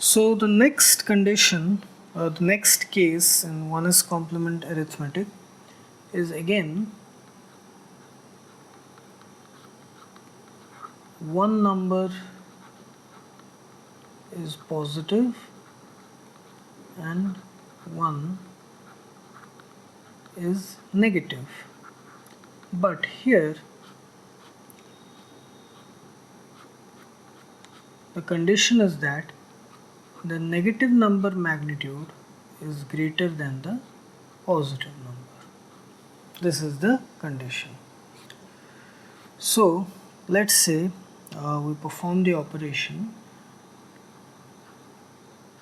So the next condition, the next case in 1's complement arithmetic is again one number is positive and one is negative. But here the condition is that the negative number magnitude is greater than the positive number. This is the condition. So let's say we perform the operation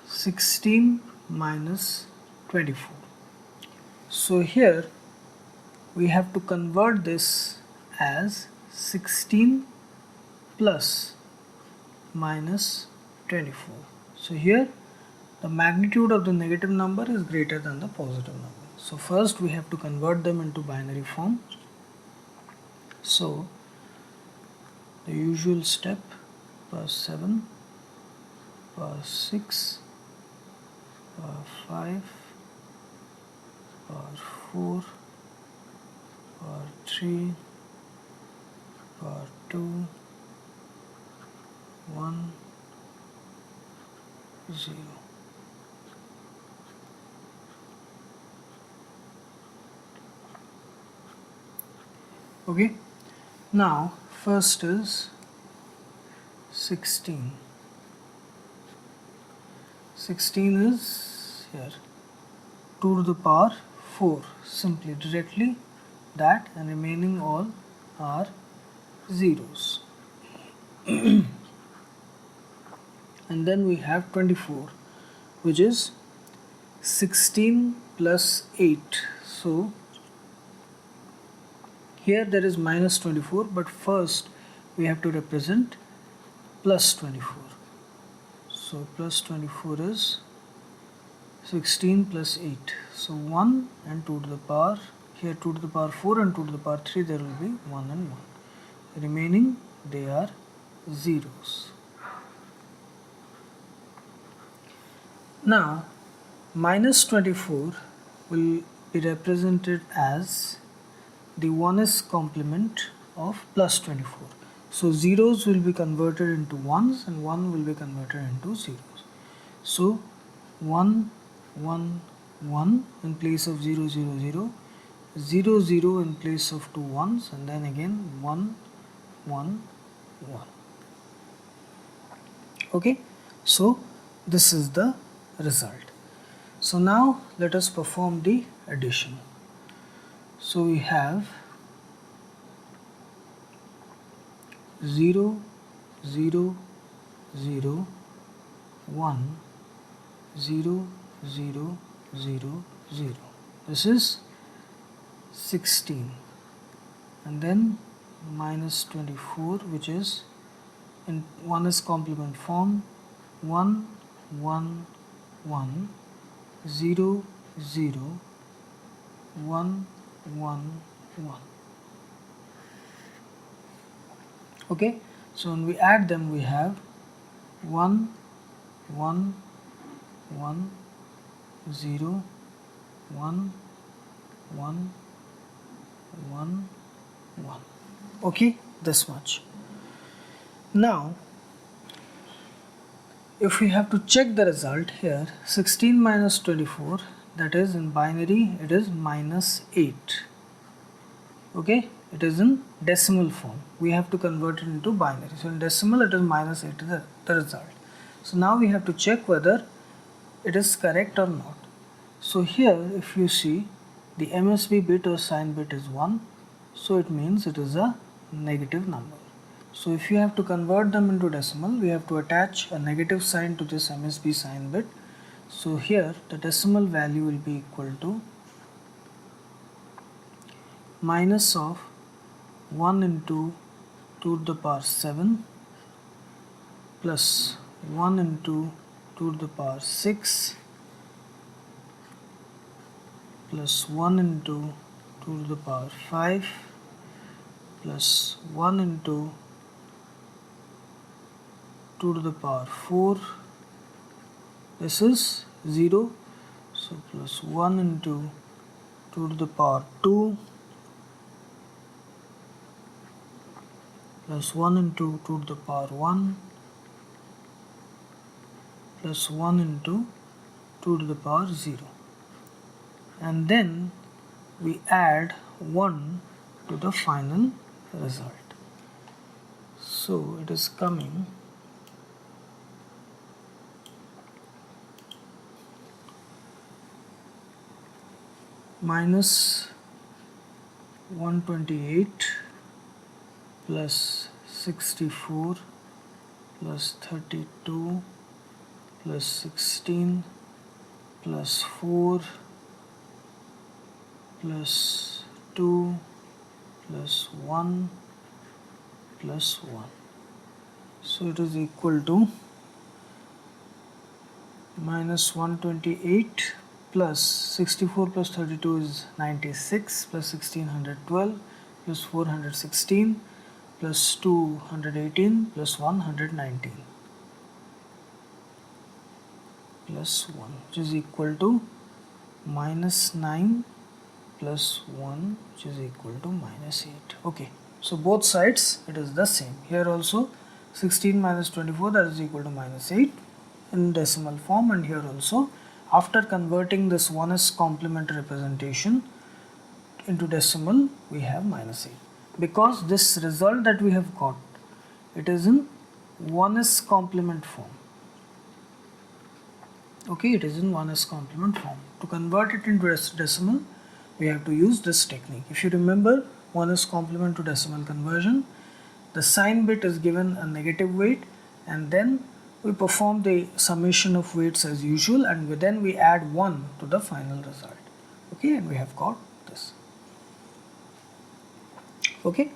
16 minus 24. So here we have to convert this as 16 plus minus 24. So here the magnitude of the negative number is greater than the positive number. So first we have to convert them into binary form. So the usual step, plus 7, plus 6, plus 5, plus 4, plus 3, plus 2, 1, 0. Okay, now first is 16. 16 is here 2 to the power 4, simply directly that, and remaining all are zeros. And then we have 24, which is 16 plus 8. So here there is minus 24, but first we have to represent plus 24. So plus 24 is 16 plus 8. So 1 and 2 to the power, here 2 to the power 4 and 2 to the power 3, there will be 1 and 1. Remaining, they are zeros. Now minus 24 will be represented as the 1's complement of plus 24. So zeros will be converted into 1's and 1 will be converted into zeros. So 1, 1, 1 in place of 0, 0, 0, 0, 0 in place of 2 1's, and then again 1, 1, 1. Okay, so this is the result. So now let us perform the addition. So we have 0, 0, 0, 1, 0, 0, 0, 0. This is 16, and then minus 24, which is in 1's complement form, 1, 1, 1, 0, 0, 1, 1, 1. Okay, so when we add them, we have 1, 1, 1, 0, 1, 1, 1, 1. Okay, this much. Now if we have to check the result here, 16 minus 24, that is in binary it is minus 8. Okay, it is in decimal form. We have to convert it into binary. So in decimal it is minus 8 is the result. So now we have to check whether it is correct or not. So here if you see, the MSB bit or sign bit is 1, so it means it is a negative number. So if you have to convert them into decimal, we have to attach a negative sign to this MSB sign bit. So here the decimal value will be equal to minus of 1 into 2 to the power 7 plus 1 into 2 to the power 6 plus 1 into 2 to the power 5 plus 1 into 2 to the power 4 this is 0, so plus 1 into 2 to the power 2 plus 1 into 2 to the power 1 plus 1 into 2 to the power 0, and then we add 1 to the final result. So it is coming minus 128 plus 64 plus 32 plus 16 plus 4 plus 2 plus 1 plus 1. So it is equal to minus 128 plus 64 plus 32 is 96 plus 1612 plus 416 plus 218 plus 119 plus 1, which is equal to minus 9 plus 1, which is equal to minus 8. Okay, so both sides it is the same. Here also 16 minus 24, that is equal to minus 8 in decimal form, and here also after converting this 1's complement representation into decimal we have minus 8, because this result that we have got, it is in 1's complement form. Okay, it is in 1's complement form. To convert it into decimal, we have to use this technique. If you remember 1's complement to decimal conversion, the sign bit is given a negative weight, and then we perform the summation of weights as usual, and then we add 1 to the final result. Okay, and we have got this. Okay.